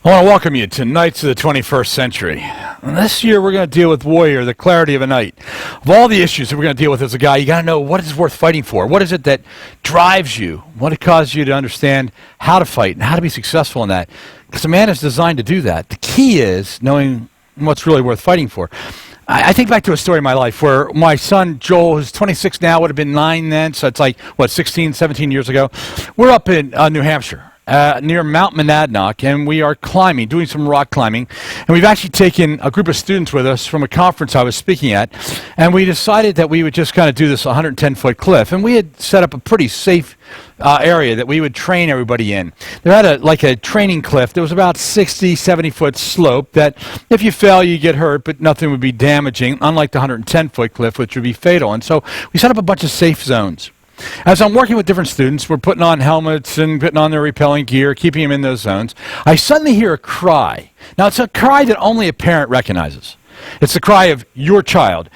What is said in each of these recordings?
I want to welcome you to Knights of the 21st Century. And this year we're going to deal with Warrior, the clarity of a knight. Of all the issues that we're going to deal with as a guy, you got to know what is worth fighting for. What is it that drives you? What it causes you to understand how to fight and how to be successful in that? Because a man is designed to do that. The key is knowing what's really worth fighting for. I think back to a story in my life where my son Joel, who's 26 now, would have been 9 then, so it's like, 16, 17 years ago. We're up in New Hampshire. Near Mount Monadnock, and we are climbing, doing some rock climbing. And we've actually taken a group of students with us from a conference I was speaking at, and we decided that we would just kind of do this 110-foot cliff. And we had set up a pretty safe area that we would train everybody in. There had a training cliff. There was about 60, 70-foot slope that if you fell, you get hurt, but nothing would be damaging, unlike the 110-foot cliff, which would be fatal. And so we set up a bunch of safe zones. As I'm working with different students, we're putting on helmets and putting on their repelling gear, keeping them in those zones. I suddenly hear a cry. Now, it's a cry that only a parent recognizes. It's the cry of your child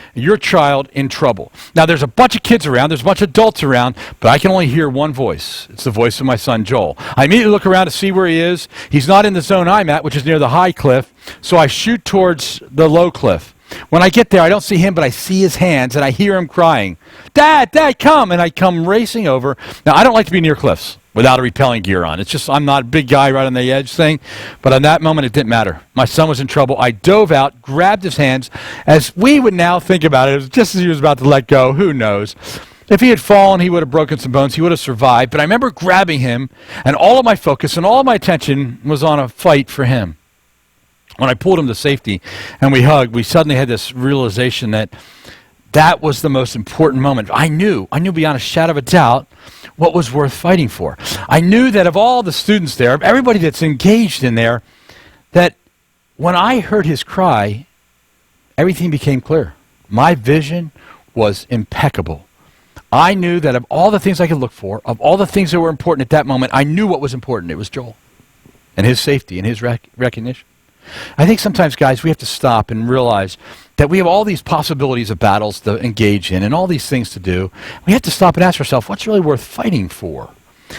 in trouble. Now, there's a bunch of kids around, there's a bunch of adults around, but I can only hear one voice. It's the voice of my son, Joel. I immediately look around to see where he is. He's not in the zone I'm at, which is near the high cliff, so I shoot towards the low cliff. When I get there, I don't see him, but I see his hands, and I hear him crying, "Dad, Dad, come!" And I come racing over. Now, I don't like to be near cliffs without a repelling gear on. It's just I'm not a big guy right on the edge thing. But in that moment, it didn't matter. My son was in trouble. I dove out, grabbed his hands. As we would now think about it, it was just as he was about to let go. Who knows? If he had fallen, he would have broken some bones. He would have survived. But I remember grabbing him, and all of my focus and all of my attention was on a fight for him. When I pulled him to safety and we hugged, we suddenly had this realization that that was the most important moment. I knew beyond a shadow of a doubt what was worth fighting for. I knew that of all the students there, of everybody that's engaged in there, that when I heard his cry, everything became clear. My vision was impeccable. I knew that of all the things I could look for, of all the things that were important at that moment, I knew what was important. It was Joel and his safety and his recognition. I think sometimes, guys, we have to stop and realize that we have all these possibilities of battles to engage in and all these things to do. We have to stop and ask ourselves, what's really worth fighting for?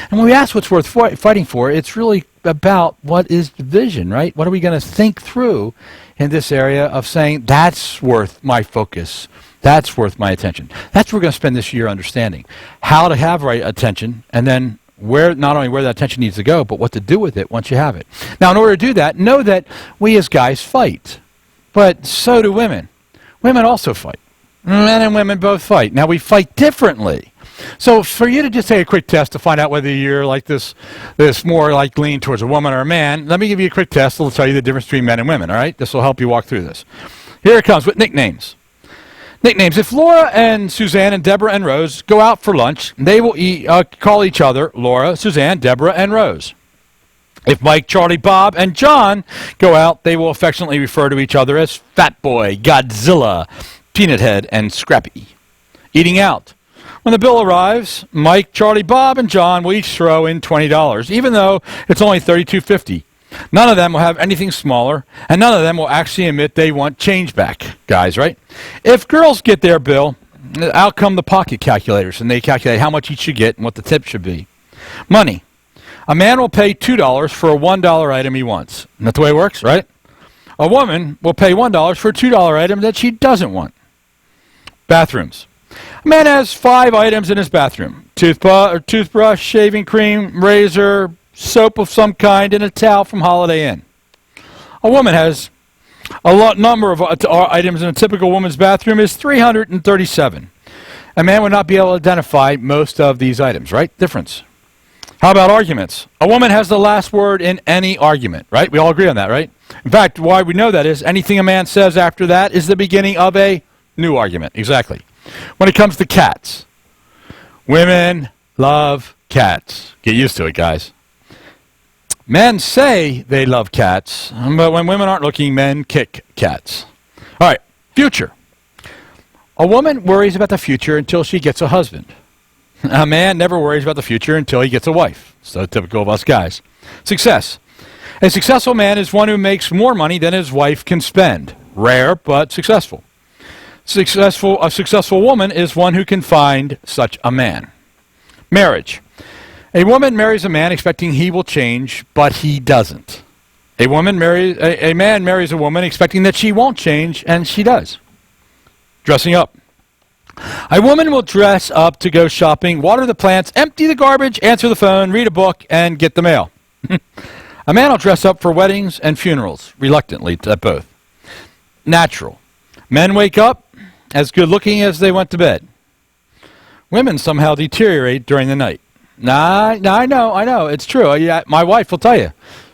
And when we ask what's worth fighting for, it's really about what is the vision, right? What are we going to think through in this area of saying, that's worth my focus, that's worth my attention. That's what we're going to spend this year understanding. How to have right attention, and then not only where that attention needs to go, but what to do with it once you have it. Now, in order to do that, know that we as guys fight, but so do women. Women also fight. Men and women both fight. Now, we fight differently. So for you to just take a quick test to find out whether you're like this more like lean towards a woman or a man, let me give you a quick test that will tell you the difference between men and women, all right? This will help you walk through this. Here it comes with nicknames. Nicknames. If Laura and Suzanne and Deborah and Rose go out for lunch, they will call each other Laura, Suzanne, Deborah, and Rose. If Mike, Charlie, Bob, and John go out, they will affectionately refer to each other as Fat Boy, Godzilla, Peanut Head, and Scrappy. Eating out. When the bill arrives, Mike, Charlie, Bob, and John will each throw in $20, even though it's only $32.50. None of them will have anything smaller, and none of them will actually admit they want change back, guys, right? If girls get their bill, out come the pocket calculators, and they calculate how much each should get and what the tip should be. Money. A man will pay $2 for a $1 item he wants. Isn't that the way it works, right? A woman will pay $1 for a $2 item that she doesn't want. Bathrooms. A man has 5 items in his bathroom. Toothbrush, shaving cream, razor, soap of some kind, and a towel from Holiday Inn. A woman has a number of items in a typical woman's bathroom is 337. A man would not be able to identify most of these items, right? Difference. How about arguments? A woman has the last word in any argument, right? We all agree on that, right? In fact, why we know that is anything a man says after that is the beginning of a new argument. Exactly. When it comes to cats, women love cats. Get used to it, guys. Men say they love cats, but when women aren't looking, men kick cats. All right, future. A woman worries about the future until she gets a husband. A man never worries about the future until he gets a wife. So typical of us guys. Success. A successful man is one who makes more money than his wife can spend. Rare, but successful. A successful woman is one who can find such a man. Marriage. A woman marries a man expecting he will change, but he doesn't. A man marries a woman expecting that she won't change, and she does. Dressing up. A woman will dress up to go shopping, water the plants, empty the garbage, answer the phone, read a book, and get the mail. A man will dress up for weddings and funerals, reluctantly at both. Natural. Men wake up as good looking as they went to bed. Women somehow deteriorate during the night. I know, it's true. Yeah, my wife will tell you.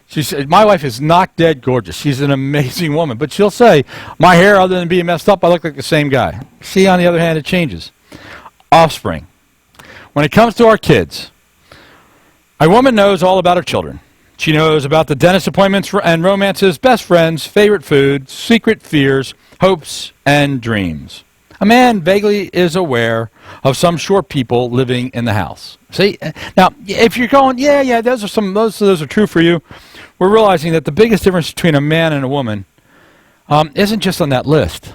She said, my wife is knock dead gorgeous. She's an amazing woman. But she'll say, my hair, other than being messed up, I look like the same guy. She, on the other hand, it changes. Offspring. When it comes to our kids, a woman knows all about her children. She knows about the dentist appointments and romances, best friends, favorite food, secret fears, hopes, and dreams. A man vaguely is aware of some short people living in the house. See, now, if you're going, those are true for you, we're realizing that the biggest difference between a man and a woman isn't just on that list.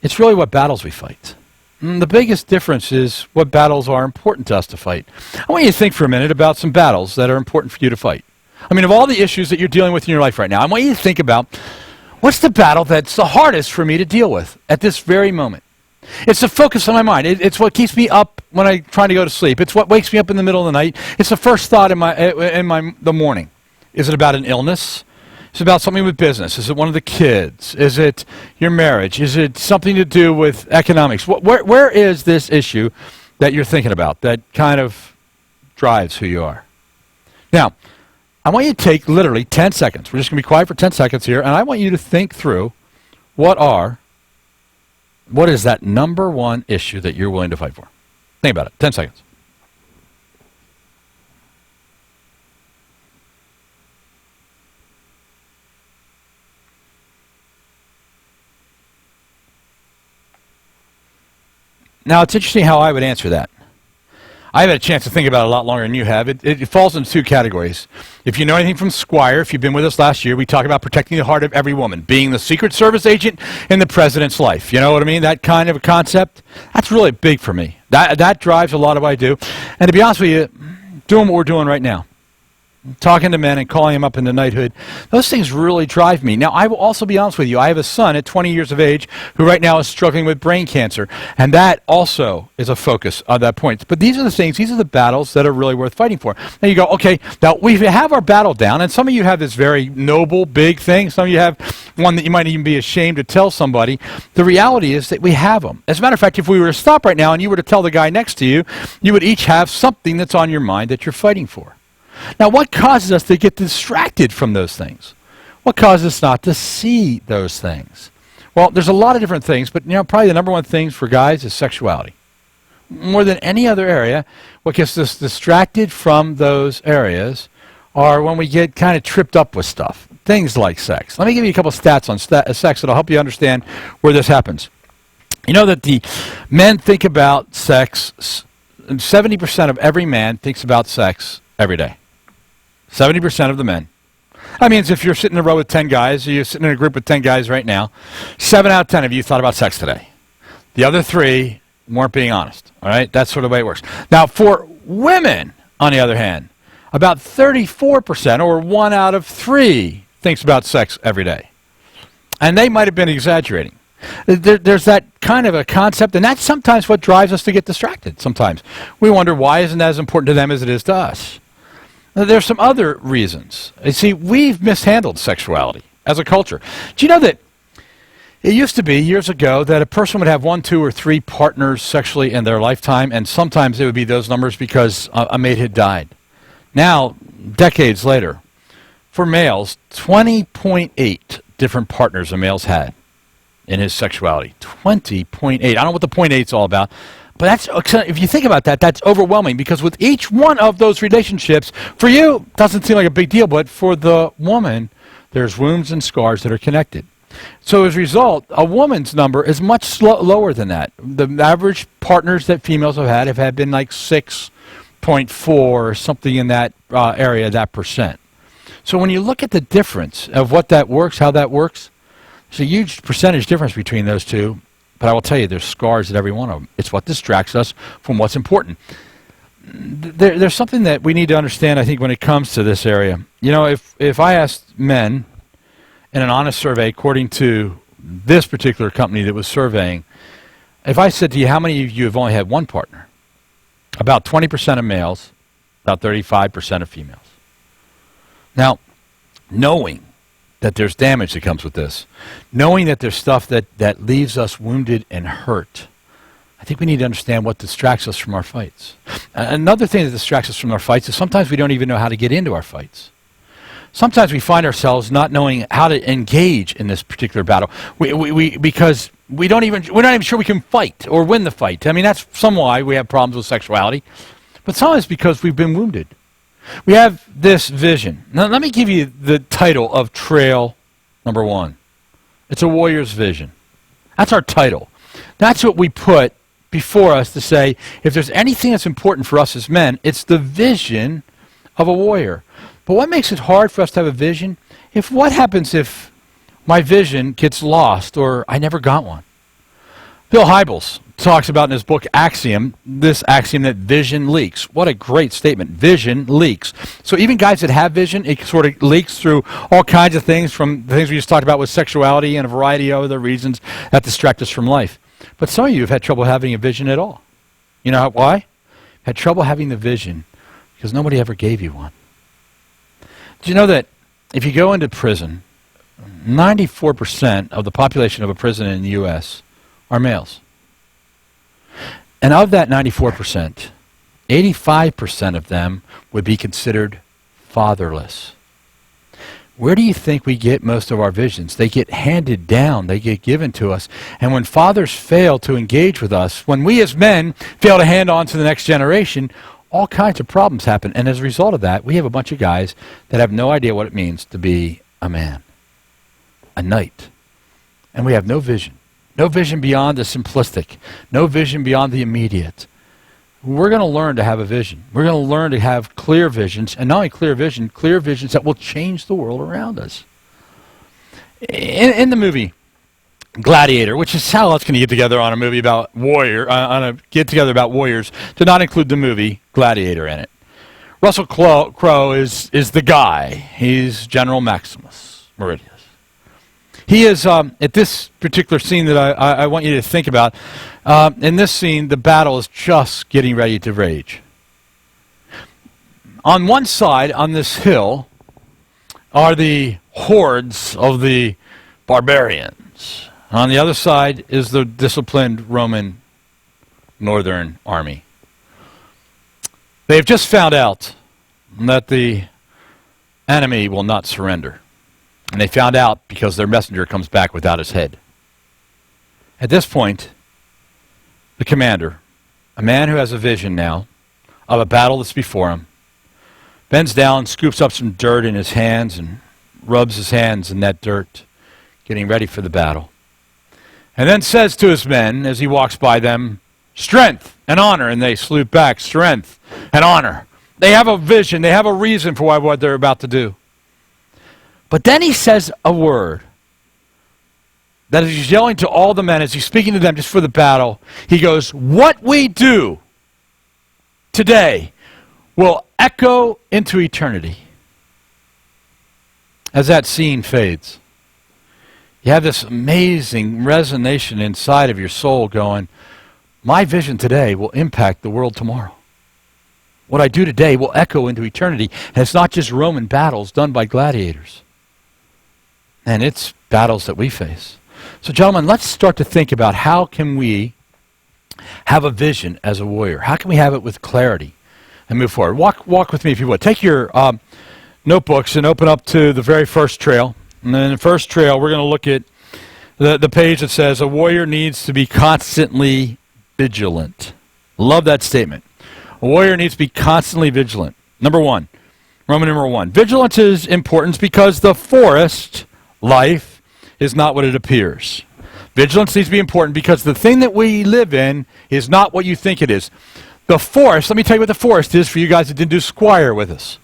It's really what battles we fight. The biggest difference is what battles are important to us to fight. I want you to think for a minute about some battles that are important for you to fight. I mean, of all the issues that you're dealing with in your life right now, I want you to think about, what's the battle that's the hardest for me to deal with at this very moment? It's the focus on my mind. It's what keeps me up when I'm trying to go to sleep. It's what wakes me up in the middle of the night. It's the first thought in the morning. Is it about an illness? Is it about something with business? Is it one of the kids? Is it your marriage? Is it something to do with economics? Where is this issue that you're thinking about that kind of drives who you are? Now, I want you to take literally 10 seconds. We're just going to be quiet for 10 seconds here, and I want you to think through what is that number one issue that you're willing to fight for? Think about it. 10 seconds. Now, it's interesting how I would answer that. I've had a chance to think about it a lot longer than you have. It falls into two categories. If you know anything from Squire, if you've been with us last year, we talk about protecting the heart of every woman, being the Secret Service agent in the president's life. You know what I mean? That kind of a concept. That's really big for me. That drives a lot of what I do. And to be honest with you, doing what we're doing right now, talking to men and calling them up into knighthood, those things really drive me. Now, I will also be honest with you. I have a son at 20 years of age who right now is struggling with brain cancer, and that also is a focus on that point. But these are the things, these are the battles that are really worth fighting for. Now you go, okay, now we have our battle down, and some of you have this very noble, big thing. Some of you have one that you might even be ashamed to tell somebody. The reality is that we have them. As a matter of fact, if we were to stop right now and you were to tell the guy next to you, you would each have something that's on your mind that you're fighting for. Now, what causes us to get distracted from those things? What causes us not to see those things? Well, there's a lot of different things, but probably the number one thing for guys is sexuality. More than any other area, what gets us distracted from those areas are when we get kind of tripped up with stuff. Things like sex. Let me give you a couple of stats on sex that'll help you understand where this happens. You know that the men think about sex, 70% of every man thinks about sex every day. 70% of the men. That means if you're sitting in a row with 10 guys, or you're sitting in a group with 10 guys right now, 7 out of 10 of you thought about sex today. The other 3 weren't being honest. All right? That's sort of the way it works. Now, for women, on the other hand, about 34%, or 1 out of 3, thinks about sex every day. And they might have been exaggerating. There's that kind of a concept, and that's sometimes what drives us to get distracted sometimes. We wonder, why isn't that as important to them as it is to us? There's some other reasons. You see, we've mishandled sexuality as a culture. Do you know that it used to be, years ago, that a person would have 1, 2, or 3 partners sexually in their lifetime, and sometimes it would be those numbers because a mate had died. Now, decades later, for males, 20.8 different partners a male's had in his sexuality. 20.8. I don't know what the 0.8 is all about. But if you think about that, that's overwhelming, because with each one of those relationships, for you, it doesn't seem like a big deal, but for the woman, there's wounds and scars that are connected. So as a result, a woman's number is much lower than that. The average partners that females have had been like 6.4 or something in that area, that percent. So when you look at the difference of what that works, how that works, there's a huge percentage difference between those two. But I will tell you, there's scars at every one of them. It's what distracts us from what's important. there's something that we need to understand, I think, when it comes to this area. You know, if I asked men in an honest survey, according to this particular company that was surveying, if I said to you, how many of you have only had one partner? About 20% of males, about 35% of females. Now, knowing that there's damage that comes with this, knowing that there's stuff that leaves us wounded and hurt, I think we need to understand what distracts us from our fights. Another thing that distracts us from our fights is sometimes we don't even know how to get into our fights. Sometimes we find ourselves not knowing how to engage in this particular battle because we're not even sure we can fight or win the fight. I mean, that's some why we have problems with sexuality, but sometimes because we've been wounded. We have this vision. Now, let me give you the title of Trail number 1. It's a warrior's vision. That's our title. That's what we put before us to say, if there's anything that's important for us as men, it's the vision of a warrior. But what makes it hard for us to have a vision? What happens if my vision gets lost or I never got one? Bill Hybels talks about in his book Axiom, this axiom that vision leaks. What a great statement. Vision leaks. So even guys that have vision, it sort of leaks through all kinds of things, from the things we just talked about with sexuality and a variety of other reasons that distract us from life. But some of you have had trouble having a vision at all. You know why? Had trouble having the vision because nobody ever gave you one. Do you know that if you go into prison, 94% of the population of a prison in the U.S. are males? And of that 94%, 85% of them would be considered fatherless. Where do you think we get most of our visions? They get handed down. They get given to us. And when fathers fail to engage with us, when we as men fail to hand on to the next generation, all kinds of problems happen. And as a result of that, we have a bunch of guys that have no idea what it means to be a man, a knight. And we have no vision. No vision beyond the simplistic. No vision beyond the immediate. We're going to learn to have a vision. We're going to learn to have clear visions, and not only clear visions that will change the world around us. In the movie Gladiator, which is how else can you get together on a movie about warriors, to not include the movie Gladiator in it. Russell Crowe is the guy. He's General Maximus Meridius. He is, at this particular scene that I want you to think about, in this scene, the battle is just getting ready to rage. On one side, on this hill, are the hordes of the barbarians. On the other side is the disciplined Roman northern army. They've just found out that the enemy will not surrender. And they found out because their messenger comes back without his head. At this point, the commander, a man who has a vision now of a battle that's before him, bends down, scoops up some dirt in his hands, and rubs his hands in that dirt, getting ready for the battle. And then says to his men, as he walks by them, "Strength and honor." And they salute back, "Strength and honor." They have a vision. They have a reason for what they're about to do. But then he says a word that as he's yelling to all the men, as he's speaking to them just for the battle, he goes, "What we do today will echo into eternity." As that scene fades, you have this amazing resonation inside of your soul going, my vision today will impact the world tomorrow. What I do today will echo into eternity. And it's not just Roman battles done by gladiators. And it's battles that we face. So gentlemen, let's start to think about how can we have a vision as a warrior? How can we have it with clarity and move forward? Walk with me if you would. Take your notebooks and open up to the very first trail. And then in the first trail, we're going to look at the page that says, a warrior needs to be constantly vigilant. Love that statement. A warrior needs to be constantly vigilant. Number one, Roman numeral 1. Vigilance is important because the forest life is not what it appears. Vigilance needs to be important because the thing that we live in is not what you think it is. The forest, let me tell you what the forest is for you guys that didn't do Squire with us.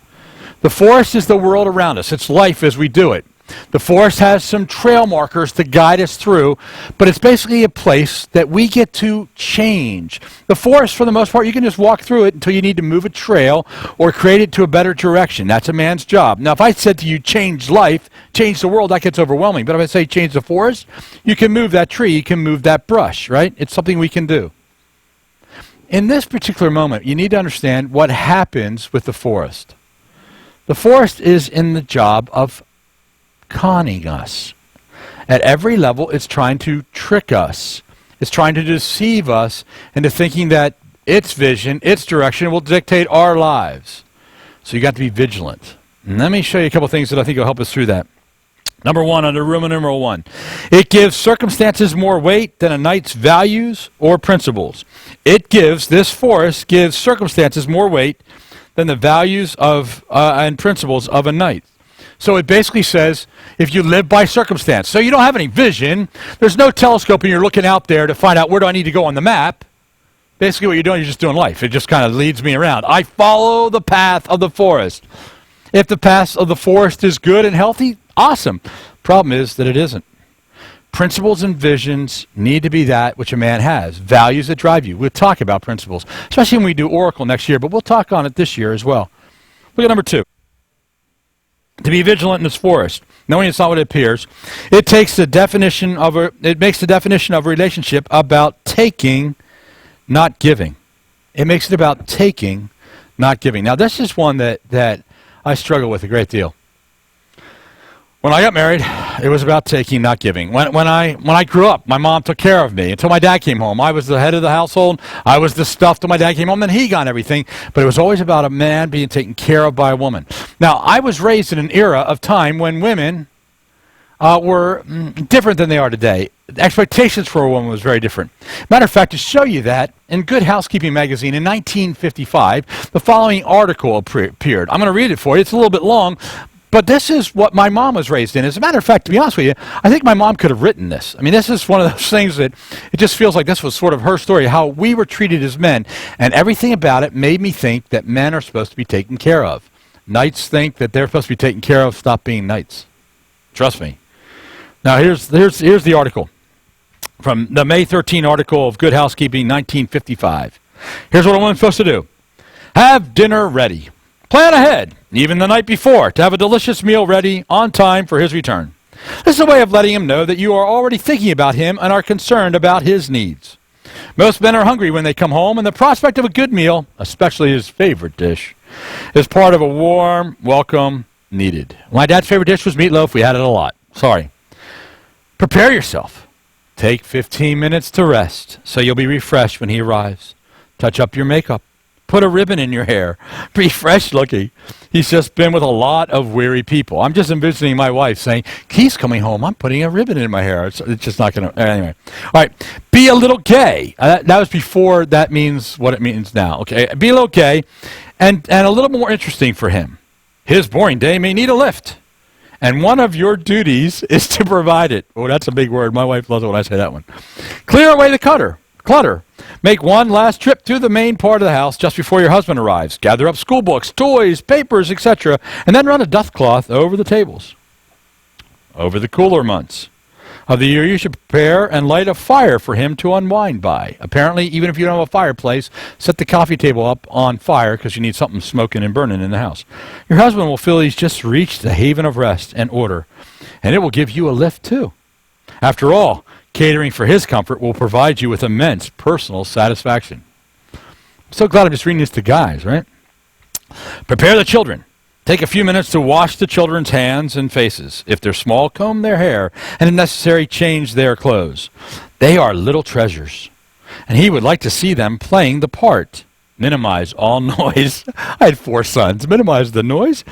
The forest is the world around us. It's life as we do it. The forest has some trail markers to guide us through, but it's basically a place that we get to change. The forest, for the most part, you can just walk through it until you need to move a trail or create it to a better direction. That's a man's job. Now, if I said to you, change life, change the world, that gets overwhelming. But if I say change the forest, you can move that tree, you can move that brush, right? It's something we can do. In this particular moment, you need to understand what happens with the forest. The forest is in the job of conning us. At every level, it's trying to trick us. It's trying to deceive us into thinking that its vision, its direction will dictate our lives. So you got to be vigilant. And let me show you a couple things that I think will help us through that. Number one, under Roman numeral 1, it gives circumstances more weight than a knight's values or principles. This forest gives circumstances more weight than the values of and principles of a knight. So it basically says, if you live by circumstance, so you don't have any vision, there's no telescope and you're looking out there to find out where do I need to go on the map. Basically what you're doing, you're just doing life. It just kind of leads me around. I follow the path of the forest. If the path of the forest is good and healthy, awesome. Problem is that it isn't. Principles and visions need to be that which a man has. Values that drive you. We'll talk about principles, especially when we do Oracle next year, but we'll talk on it this year as well. Look at number 2. To be vigilant in this forest, knowing it's not what it appears, it makes the definition of a relationship about taking, not giving. It makes it about taking, not giving. Now, this is one that I struggle with a great deal. When I got married, it was about taking, not giving. When I grew up, my mom took care of me until my dad came home. I was the head of the household. I was the stuff till my dad came home. Then he got everything. But it was always about a man being taken care of by a woman. Now, I was raised in an era of time when women were different than they are today. Expectations for a woman was very different. Matter of fact, to show you that, in Good Housekeeping magazine in 1955, the following article appeared. I'm going to read it for you. It's a little bit long. But this is what my mom was raised in. As a matter of fact, to be honest with you, I think my mom could have written this. I mean, this is one of those things that it just feels like this was sort of her story, how we were treated as men. And everything about it made me think that men are supposed to be taken care of. Knights think that they're supposed to be taken care of. Stop being knights. Trust me. Now, here's the article from the May 13 article of Good Housekeeping, 1955. Here's what a woman's supposed to do. Have dinner ready. Plan ahead, even the night before, to have a delicious meal ready on time for his return. This is a way of letting him know that you are already thinking about him and are concerned about his needs. Most men are hungry when they come home, and the prospect of a good meal, especially his favorite dish, is part of a warm welcome needed. My dad's favorite dish was meatloaf. We had it a lot. Sorry. Prepare yourself. Take 15 minutes to rest so you'll be refreshed when he arrives. Touch up your makeup. Put a ribbon in your hair. Be fresh looking. He's just been with a lot of weary people. I'm just envisioning my wife saying, he's coming home. I'm putting a ribbon in my hair. It's just not going to... Anyway. All right. Be a little gay. That was before that means what it means now. Okay. Be a little gay and a little more interesting for him. His boring day may need a lift. And one of your duties is to provide it. Oh, that's a big word. My wife loves it when I say that one. Clear away the clutter. Make one last trip to the main part of the house just before your husband arrives. Gather up school books, toys, papers, etc., and then run a dust cloth over the tables. Over the cooler months of the year, you should prepare and light a fire for him to unwind by. Apparently, even if you don't have a fireplace, set the coffee table up on fire because you need something smoking and burning in the house. Your husband will feel he's just reached the haven of rest and order, and it will give you a lift too. After all, catering for his comfort will provide you with immense personal satisfaction. I'm so glad I'm just reading this to guys, right? Prepare the children. Take a few minutes to wash the children's hands and faces. If they're small, comb their hair, and if necessary, change their clothes. They are little treasures, and he would like to see them playing the part. Minimize all noise. I had 4 sons. Minimize the noise.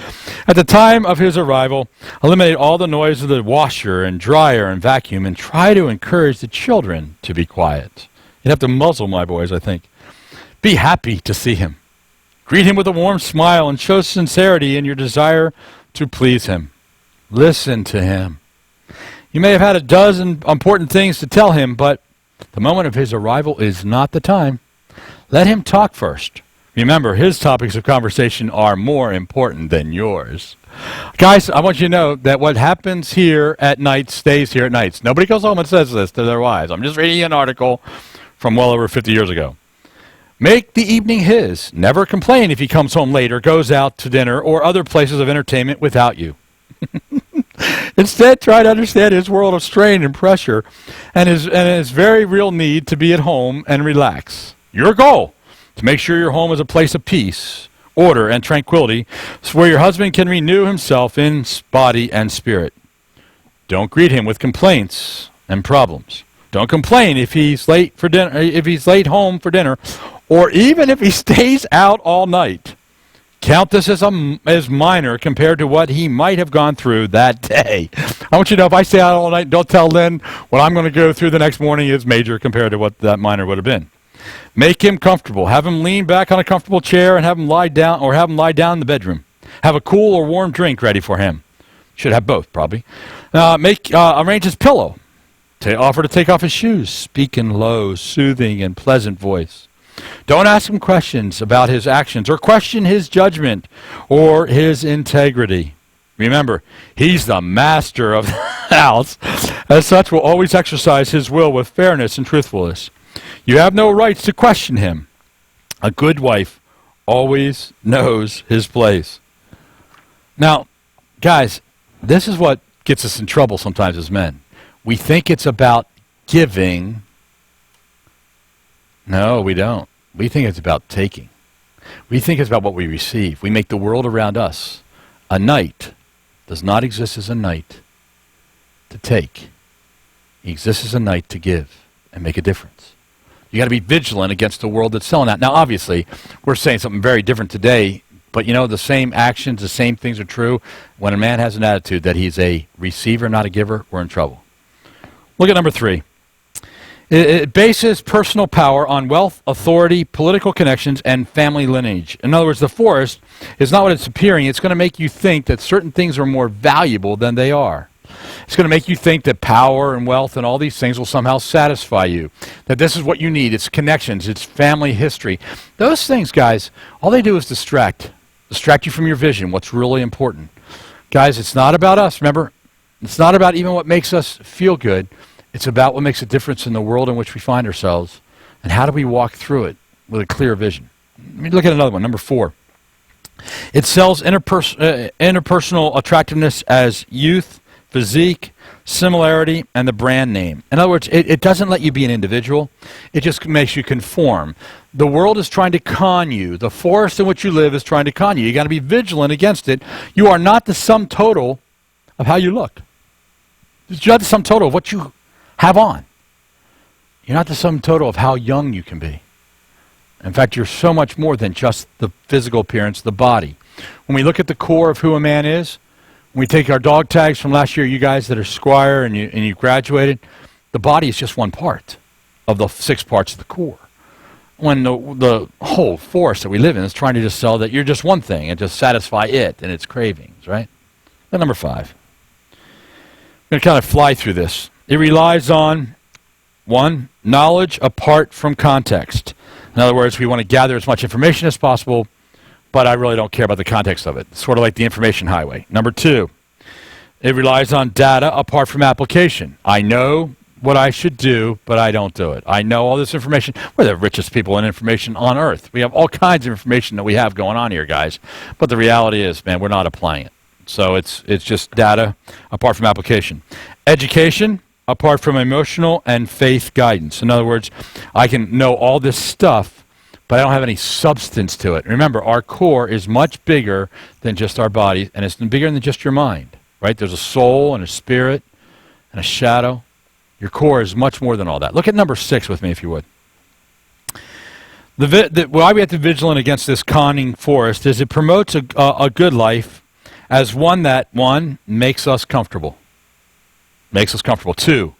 At the time of his arrival, eliminate all the noise of the washer and dryer and vacuum, and try to encourage the children to be quiet. You'd have to muzzle my boys, I think. Be happy to see him. Greet him with a warm smile and show sincerity in your desire to please him. Listen to him. You may have had a dozen important things to tell him, but the moment of his arrival is not the time. Let him talk first. Remember, his topics of conversation are more important than yours. Guys, I want you to know that what happens here at night stays here at nights. Nobody goes home and says this to their wives. I'm just reading an article from well over 50 years ago. Make the evening his. Never complain if he comes home late or goes out to dinner or other places of entertainment without you. Instead, try to understand his world of strain and pressure and his very real need to be at home and relax. Your goal, to make sure your home is a place of peace, order, and tranquility, so where your husband can renew himself in body and spirit. Don't greet him with complaints and problems. Don't complain if he's late for dinner, if he's late home for dinner, or even if he stays out all night. Count this as minor compared to what he might have gone through that day. I want you to know, if I stay out all night, don't tell Lynn what I'm going to go through the next morning is major compared to what that minor would have been. Make him comfortable. Have him lean back on a comfortable chair and have him lie down, or have him lie down in the bedroom. Have a cool or warm drink ready for him. Should have both, probably. Arrange his pillow. Offer to take off his shoes. Speak in low, soothing, and pleasant voice. Don't ask him questions about his actions or question his judgment or his integrity. Remember, he's the master of the house. As such, will always exercise his will with fairness and truthfulness. You have no rights to question him. A good wife always knows his place. Now, guys, this is what gets us in trouble sometimes as men. We think it's about giving. No, we don't. We think it's about taking. We think it's about what we receive. We make the world around us. A knight does not exist as a knight to take. He exists as a knight to give and make a difference. You got to be vigilant against the world that's selling that. Now, obviously, we're saying something very different today, but you know, the same actions, the same things are true. When a man has an attitude that he's a receiver, not a giver, we're in trouble. Look at number 3. It bases personal power on wealth, authority, political connections, and family lineage. In other words, the forest is not what it's appearing. It's going to make you think that certain things are more valuable than they are. It's going to make you think that power and wealth and all these things will somehow satisfy you, that this is what you need. It's connections. It's family history. Those things, guys, all they do is distract you from your vision, what's really important. Guys, it's not about us. Remember, it's not about even what makes us feel good. It's about what makes a difference in the world in which we find ourselves, and how do we walk through it with a clear vision. Let me look at another one, number 4. It sells interpersonal attractiveness as youth, physique, similarity, and the brand name. In other words, it doesn't let you be an individual. It just makes you conform. The world is trying to con you. The forest in which you live is trying to con you. You got to be vigilant against it. You are not the sum total of how you look. You're not the sum total of what you have on. You're not the sum total of how young you can be. In fact, you're so much more than just the physical appearance, the body. When we look at the core of who a man is, when we take our dog tags from last year, you guys that are Squire and you graduated, the body is just one part of the 6 parts of the core. When the whole force that we live in is trying to just sell that you're just one thing and just satisfy it and its cravings, right? Then number 5. I'm going to kind of fly through this. It relies on, 1, knowledge apart from context. In other words, we want to gather as much information as possible, but I really don't care about the context of it. It's sort of like the information highway. Number 2, it relies on data apart from application. I know what I should do, but I don't do it. I know all this information. We're the richest people in information on earth. We have all kinds of information that we have going on here, guys. But the reality is, man, we're not applying it. So it's just data apart from application. Education apart from emotional and faith guidance. In other words, I can know all this stuff, but I don't have any substance to it. Remember, our core is much bigger than just our body, and it's bigger than just your mind, right? There's a soul and a spirit and a shadow. Your core is much more than all that. Look at number 6 with me, if you would. Why we have to be vigilant against this conning forest is it promotes a good life as one that, 1, makes us comfortable. Makes us comfortable. 2,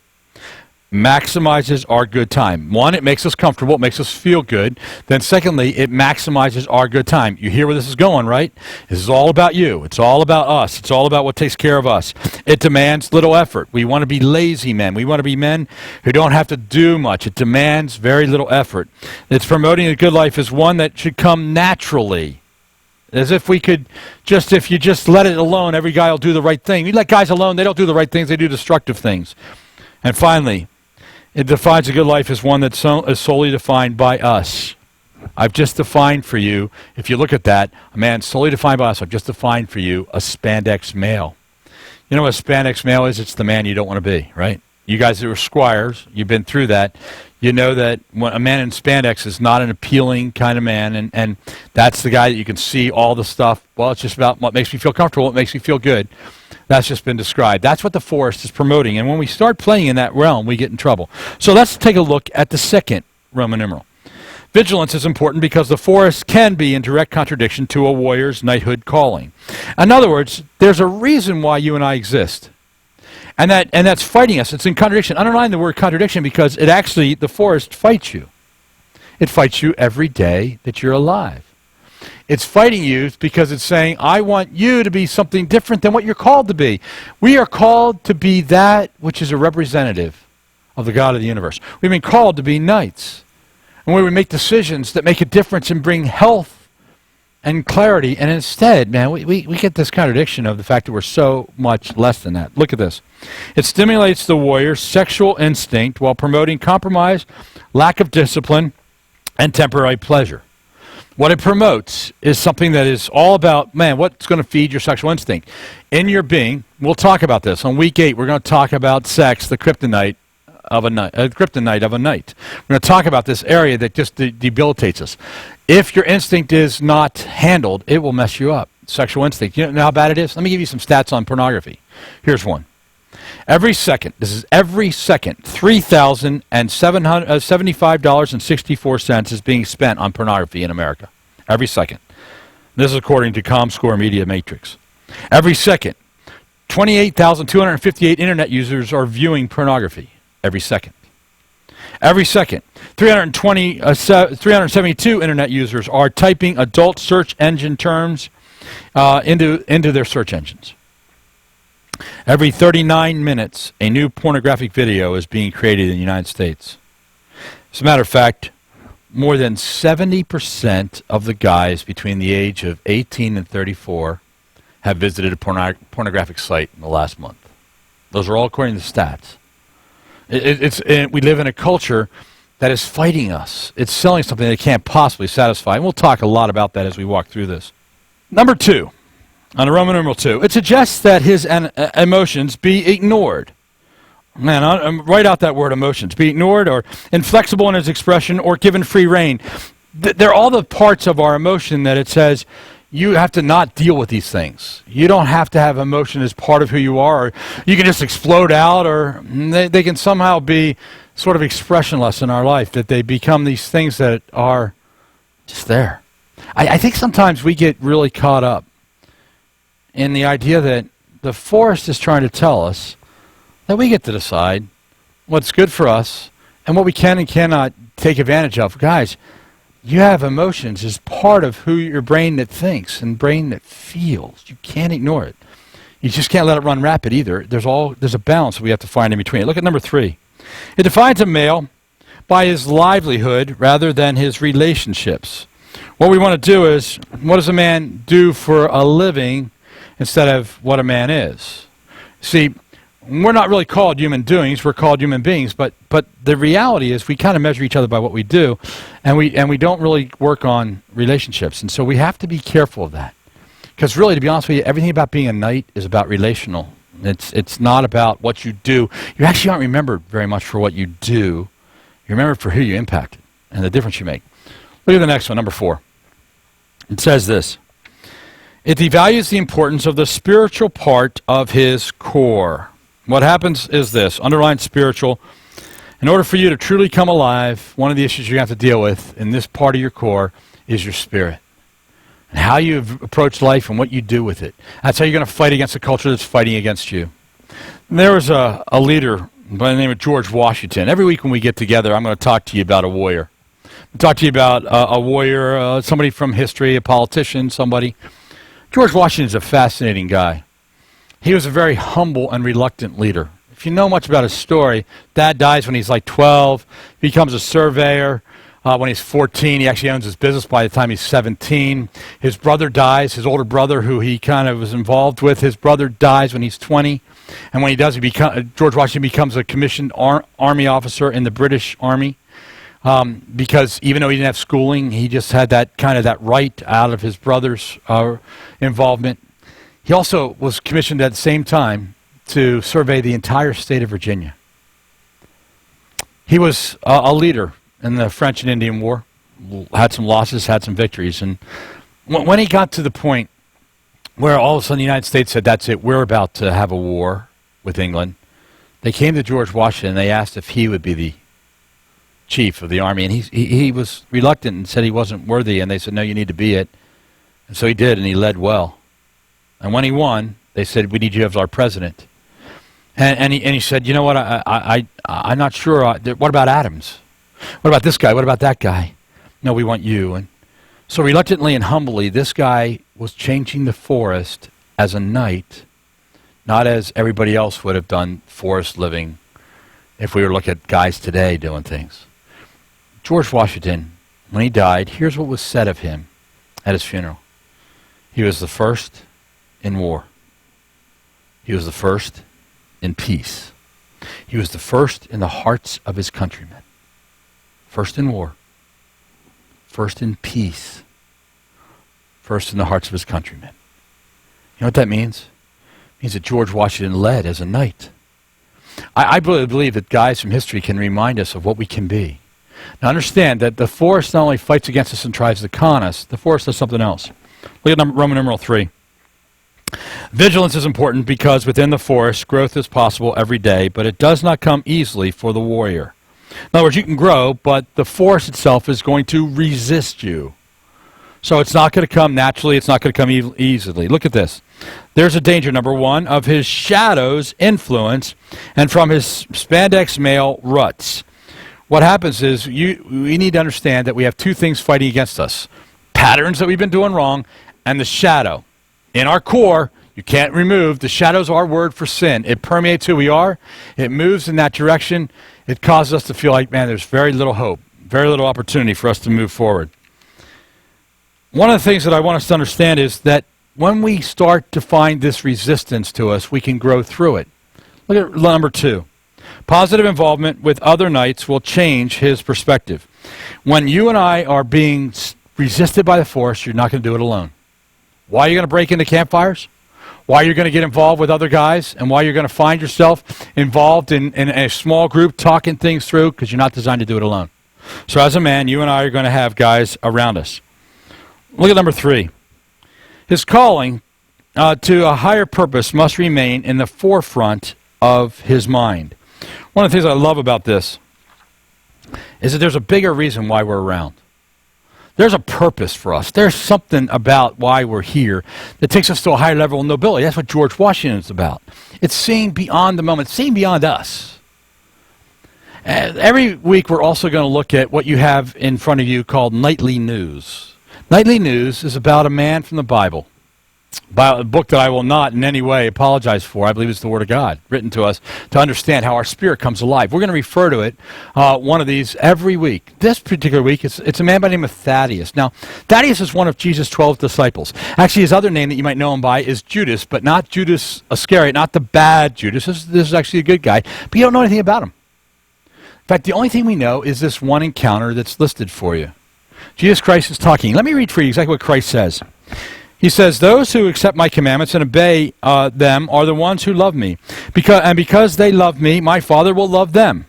maximizes our good time. One, it makes us comfortable. It makes us feel good. Then secondly, it maximizes our good time. You hear where this is going, right? This is all about you. It's all about us. It's all about what takes care of us. It demands little effort. We want to be lazy men. We want to be men who don't have to do much. It demands very little effort. It's promoting a good life is one that should come naturally. As if we could if you just let it alone, every guy will do the right thing. You let guys alone, they don't do the right things. They do destructive things. And finally, it defines a good life as one that is solely defined by us. I've just defined for you, if you look at that, a man solely defined by us. I've just defined for you a spandex male. You know what a spandex male is? It's the man you don't want to be, right? You guys that are squires, you've been through that. You know that when a man in spandex is not an appealing kind of man, and that's the guy that you can see all the stuff. Well, it's just about what makes me feel comfortable, what makes me feel good. That's just been described. That's what the forest is promoting. And when we start playing in that realm, we get in trouble. So let's take a look at the second Roman numeral. Vigilance is important because the forest can be in direct contradiction to a warrior's knighthood calling. In other words, there's a reason why you and I exist. And that's fighting us. It's in contradiction. Underline the word contradiction because the forest fights you. It fights you every day that you're alive. It's fighting you because it's saying, I want you to be something different than what you're called to be. We are called to be that which is a representative of the God of the universe. We've been called to be knights. And where we make decisions that make a difference and bring health and clarity. And instead, man, we get this contradiction of the fact that we're so much less than that. Look at this. It stimulates the warrior's sexual instinct while promoting compromise, lack of discipline, and temporary pleasure. What it promotes is something that is all about, man, what's going to feed your sexual instinct. In your being, we'll talk about this. On week 8, we're going to talk about sex, the kryptonite of a night. We're going to talk about this area that just debilitates us. If your instinct is not handled, it will mess you up. Sexual instinct. You know how bad it is? Let me give you some stats on pornography. Here's one. Every second, $3,075.64 is being spent on pornography in America. Every second. This is according to ComScore Media Matrix. Every second, 28,258 internet users are viewing pornography. Every second. Every second, 372 internet users are typing adult search engine terms into their search engines. Every 39 minutes, a new pornographic video is being created in the United States. As a matter of fact, more than 70% of the guys between the age of 18 and 34 have visited a pornographic site in the last month. Those are all according to the stats. We live in a culture that is fighting us. It's selling something they can't possibly satisfy. And we'll talk a lot about that as we walk through this. Number 2. On the Roman numeral 2, it suggests that his emotions be ignored. Man, write out that word, emotions. Be ignored or inflexible in his expression or given free rein. They're all the parts of our emotion that it says you have to not deal with these things. You don't have to have emotion as part of who you are. Or you can just explode out, or they can somehow be sort of expressionless in our life, that they become these things that are just there. I think sometimes we get really caught up in the idea that the forest is trying to tell us that we get to decide what's good for us and what we can and cannot take advantage of. Guys, you have emotions as part of who your brain that thinks and brain that feels. You can't ignore it. You just can't let it run rapid either. There's a balance we have to find in between. Look at number 3. It defines a male by his livelihood rather than his relationships. What we want to do is, what does a man do for a living instead of what a man is? See, we're not really called human doings, we're called human beings, but the reality is we kind of measure each other by what we do, and we don't really work on relationships. And so we have to be careful of that. Because really, to be honest with you, everything about being a knight is about relational. It's not about what you do. You actually aren't remembered very much for what you do. You're remembered for who you impacted and the difference you make. Look at the next one, number 4. It says this. It devalues the importance of the spiritual part of his core. What happens is this, underline spiritual. In order for you to truly come alive, one of the issues you have to deal with in this part of your core is your spirit. And how you approach life and what you do with it. That's how you're going to fight against a culture that's fighting against you. And there was a leader by the name of George Washington. Every week when we get together, I'm going to talk to you about a warrior. I'll talk to you about a warrior, somebody from history, a politician, somebody. George Washington is a fascinating guy. He was a very humble and reluctant leader. If you know much about his story, Dad dies when he's like 12, becomes a surveyor. When he's 14, he actually owns his business by the time he's 17. His brother dies, his older brother, who he kind of was involved with. His brother dies when he's 20. And when he does, George Washington becomes a commissioned army officer in the British Army. Because even though he didn't have schooling, he just had that right out of his brother's involvement. He also was commissioned at the same time to survey the entire state of Virginia. He was a leader in the French and Indian War, had some losses, had some victories. And when he got to the point where all of a sudden the United States said, that's it, we're about to have a war with England, they came to George Washington and they asked if he would be the chief of the army. And he was reluctant and said he wasn't worthy. And they said, no, you need to be it. And so he did, and he led well. And when he won, they said, we need you as our president. And he said, you know what, I'm not sure. What about Adams? What about this guy? What about that guy? No, we want you. And so reluctantly and humbly, this guy was changing the forest as a knight, not as everybody else would have done forest living if we were looking at guys today doing things. George Washington, when he died, here's what was said of him at his funeral. He was the first in war. He was the first in peace. He was the first in the hearts of his countrymen. First in war, first in peace, first in the hearts of his countrymen. You know what that means? It means that George Washington led as a knight. I really believe that guys from history can remind us of what we can be. Now understand that the forest not only fights against us and tries to con us, the forest does something else. Look at Roman numeral 3. Vigilance is important because within the forest, growth is possible every day, but it does not come easily for the warrior. In other words, you can grow, but the forest itself is going to resist you. So it's not going to come naturally. It's not going to come easily. Look at this. There's a danger, number one, of his shadow's influence and from his spandex mail ruts. What happens is we need to understand that we have two things fighting against us. Patterns that we've been doing wrong and the shadow. In our core, you can't remove. The shadow's our word for sin. It permeates who we are. It moves in that direction. It causes us to feel like, man, there's very little hope, very little opportunity for us to move forward. One of the things that I want us to understand is that when we start to find this resistance to us, we can grow through it. Look at number 2. Positive involvement with other knights will change his perspective. When you and I are being resisted by the force, you're not going to do it alone. Why are you going to break into campfires? Why you're going to get involved with other guys, and why you're going to find yourself involved in a small group talking things through, because you're not designed to do it alone. So as a man, you and I are going to have guys around us. Look at number 3. His calling to a higher purpose must remain in the forefront of his mind. One of the things I love about this is that there's a bigger reason why we're around. There's a purpose for us. There's something about why we're here that takes us to a higher level of nobility. That's what George Washington is about. It's seeing beyond the moment, seeing beyond us. And every week we're also going to look at what you have in front of you called Nightly News. Nightly News is about a man from the Bible. A book that I will not in any way apologize for. I believe it's the Word of God, written to us to understand how our spirit comes alive. We're going to refer to it, one of these, every week. This particular week, it's a man by the name of Thaddeus. Now, Thaddeus is one of Jesus' 12 disciples. Actually, his other name that you might know him by is Judas, but not Judas Iscariot, not the bad Judas. This is actually a good guy, but you don't know anything about him. In fact, the only thing we know is this one encounter that's listed for you. Jesus Christ is talking. Let me read for you exactly what Christ says. He says, those who accept my commandments and obey them are the ones who love me. Because they love me, my Father will love them.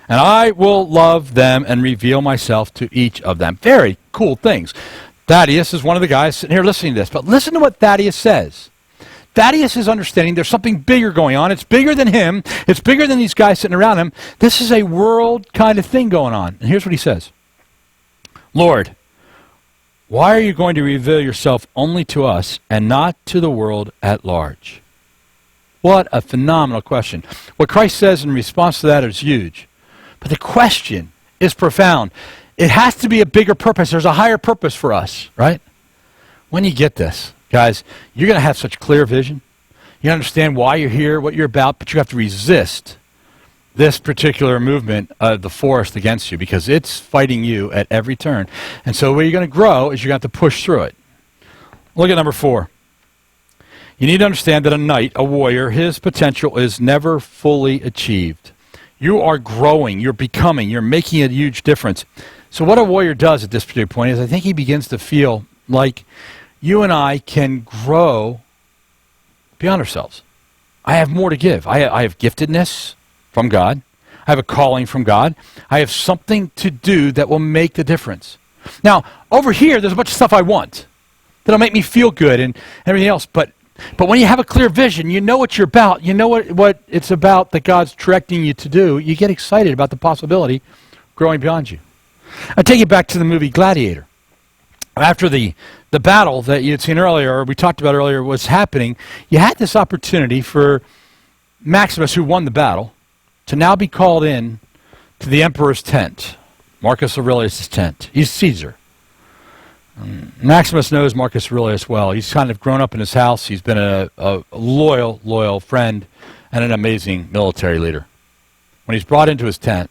And I will love them and reveal myself to each of them. Very cool things. Thaddeus is one of the guys sitting here listening to this. But listen to what Thaddeus says. Thaddeus is understanding there's something bigger going on. It's bigger than him. It's bigger than these guys sitting around him. This is a world kind of thing going on. And here's what he says. Lord, why are you going to reveal yourself only to us and not to the world at large? What a phenomenal question. What Christ says in response to that is huge. But the question is profound. It has to be a bigger purpose. There's a higher purpose for us, right? When you get this, guys, you're going to have such clear vision. You understand why you're here, what you're about, but you have to resist this particular movement of the forest against you because it's fighting you at every turn. And so where you're going to grow is you're going to have to push through it. Look at number 4. You need to understand that a knight, a warrior, his potential is never fully achieved. You are growing, you're becoming, you're making a huge difference. So what a warrior does at this particular point is I think he begins to feel like you and I can grow beyond ourselves. I have more to give. I have giftedness from God. I have a calling from God. I have something to do that will make the difference. Now, over here, there's a bunch of stuff I want that'll make me feel good and everything else, but when you have a clear vision, you know what you're about, you know what it's about that God's directing you to do, you get excited about the possibility of growing beyond you. I take you back to the movie Gladiator. After the battle that you had seen earlier, or we talked about earlier, was happening, you had this opportunity for Maximus, who won the battle, to now be called in to the emperor's tent, Marcus Aurelius' tent. He's Caesar. Maximus knows Marcus Aurelius well. He's kind of grown up in his house. He's been a loyal friend and an amazing military leader. When he's brought into his tent,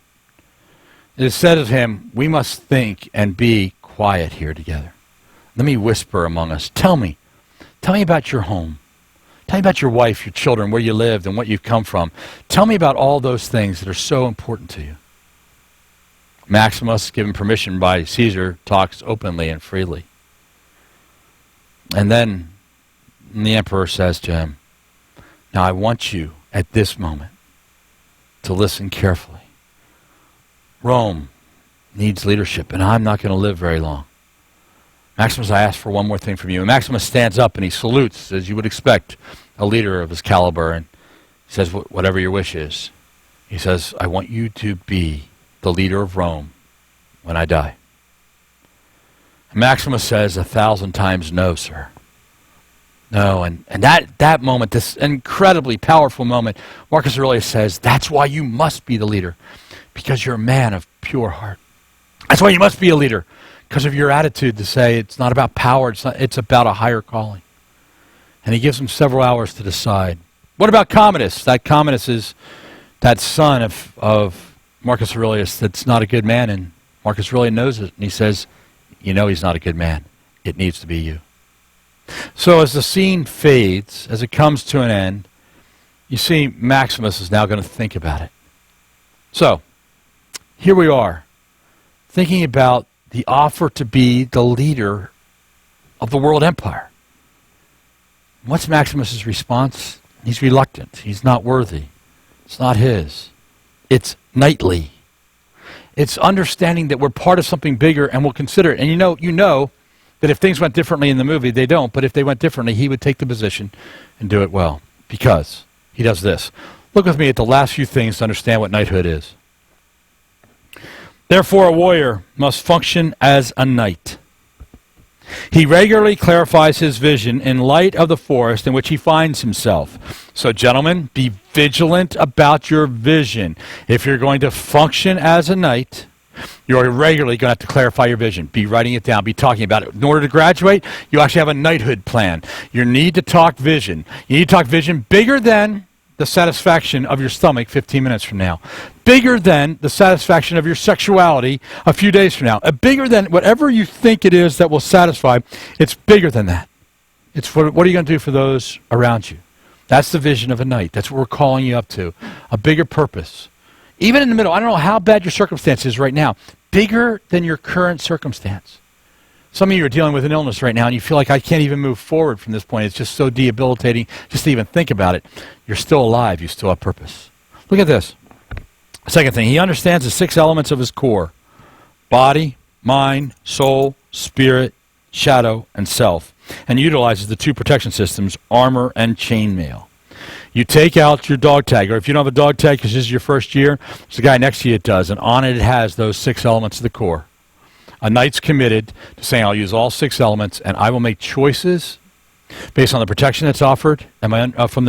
it is said of him, "We must think and be quiet here together. Let me whisper among us. Tell me about your home. Tell me about your wife, your children, where you lived and what you've come from. Tell me about all those things that are so important to you." Maximus, given permission by Caesar, talks openly and freely. And then the emperor says to him, "Now I want you at this moment to listen carefully. Rome needs leadership, and I'm not going to live very long. Maximus, I ask for one more thing from you." And Maximus stands up and he salutes, as you would expect a leader of his caliber, and says, "Whatever your wish is." He says, "I want you to be the leader of Rome when I die." And Maximus says 1,000 times, "No, sir. No." And that moment, this incredibly powerful moment, Marcus Aurelius says, "That's why you must be the leader, because you're a man of pure heart. That's why you must be a leader, because of your attitude to say it's not about power, it's about a higher calling." And he gives him several hours to decide. What about Commodus? That Commodus is that son of Marcus Aurelius that's not a good man, and Marcus Aurelius knows it, and he says, "You know he's not a good man. It needs to be you." So as the scene fades, as it comes to an end, you see Maximus is now going to think about it. So, here we are, thinking about the offer to be the leader of the world empire. What's Maximus's response? He's reluctant. He's not worthy. It's not his. It's knightly. It's understanding that we're part of something bigger and we'll consider it. And you know that if things went differently in the movie, they don't, but if they went differently, he would take the position and do it well. Because he does this. Look with me at the last few things to understand what knighthood is. Therefore, a warrior must function as a knight. He regularly clarifies his vision in light of the forest in which he finds himself. So, gentlemen, be vigilant about your vision. If you're going to function as a knight, you're regularly going to have to clarify your vision. Be writing it down. Be talking about it. In order to graduate, you actually have a knighthood plan. You need to talk vision. You need to talk vision bigger than the satisfaction of your stomach 15 minutes from now. Bigger than the satisfaction of your sexuality a few days from now. Bigger than whatever you think it is that will satisfy, it's bigger than that. It's what are you going to do for those around you? That's the vision of a knight. That's what we're calling you up to. A bigger purpose. Even in the middle, I don't know how bad your circumstance is right now. Bigger than your current circumstance. Some of you are dealing with an illness right now and you feel like I can't even move forward from this point. It's just so debilitating just to even think about it. You're still alive. You still have purpose. Look at this. Second thing, he understands the 6 elements of his core. Body, mind, soul, spirit, shadow, and self. And utilizes the 2 protection systems, armor and chainmail. You take out your dog tag, or if you don't have a dog tag because this is your first year, there's a guy next to you that does, and on it has those 6 elements of the core. A knight's committed to saying, I'll use all 6 elements, and I will make choices based on the protection that's offered and from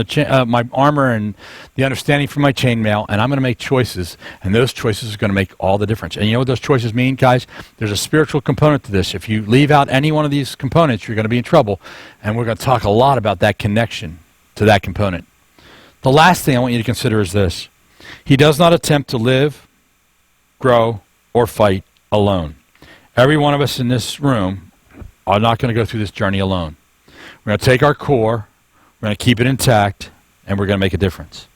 my armor and the understanding from my chainmail, and I'm going to make choices, and those choices are going to make all the difference. And you know what those choices mean, guys? There's a spiritual component to this. If you leave out any one of these components, you're going to be in trouble, and we're going to talk a lot about that connection to that component. The last thing I want you to consider is this. He does not attempt to live, grow, or fight alone. Every one of us in this room are not going to go through this journey alone. We're going to take our core, we're going to keep it intact, and we're going to make a difference.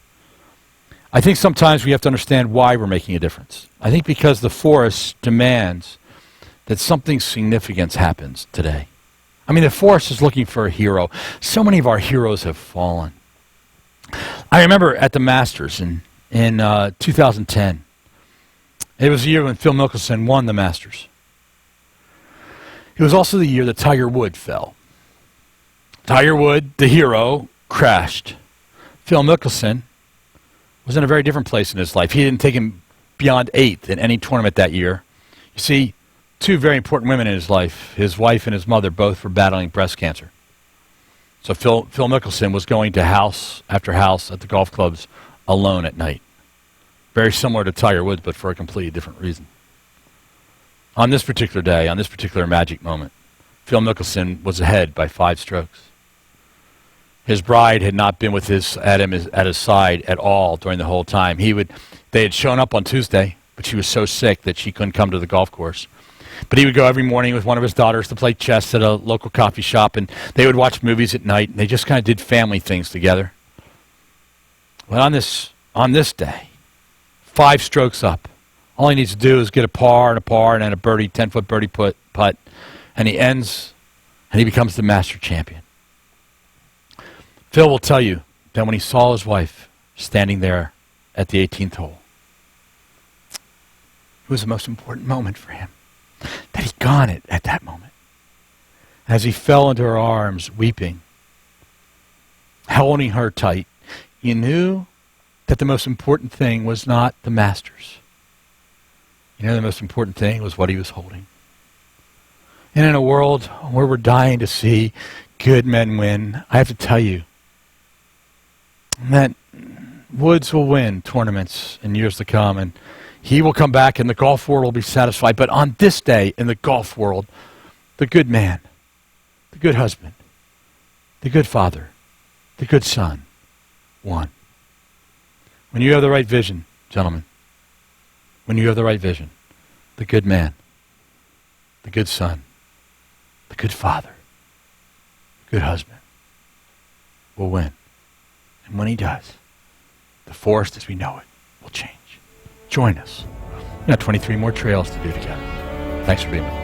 I think sometimes we have to understand why we're making a difference. I think because the forest demands that something significant happens today. I mean, the forest is looking for a hero. So many of our heroes have fallen. I remember at the Masters in 2010, it was the year when Phil Mickelson won the Masters. It was also the year that Tiger Woods fell. Tiger Woods, the hero, crashed. Phil Mickelson was in a very different place in his life. He didn't take him beyond 8th in any tournament that year. You see, two very important women in his life, his wife and his mother, both were battling breast cancer. So Phil Mickelson was going to house after house at the golf clubs alone at night. Very similar to Tiger Woods, but for a completely different reason. On this particular day, on this particular magic moment, Phil Mickelson was ahead by 5 strokes. His bride had not been with his side at all during the whole time. They had shown up on Tuesday, but she was so sick that she couldn't come to the golf course. But he would go every morning with one of his daughters to play chess at a local coffee shop, and they would watch movies at night, and they just kind of did family things together. Well, on this day, 5 strokes up, all he needs to do is get a par and then a birdie, 10-foot birdie putt, and he ends, and he becomes the master champion. Phil will tell you that when he saw his wife standing there at the 18th hole, it was the most important moment for him, that he'd gone it at that moment. As he fell into her arms, weeping, holding her tight, he knew that the most important thing was not the Masters. You know, the most important thing was what he was holding. And in a world where we're dying to see good men win, I have to tell you that Woods will win tournaments in years to come, and he will come back and the golf world will be satisfied. But on this day in the golf world, the good man, the good husband, the good father, the good son won. When you have the right vision, gentlemen, when you have the right vision, the good man, the good son, the good father, the good husband will win. And when he does, the forest as we know it will change. Join us. We got 23 more trails to do together. Thanks for being with me.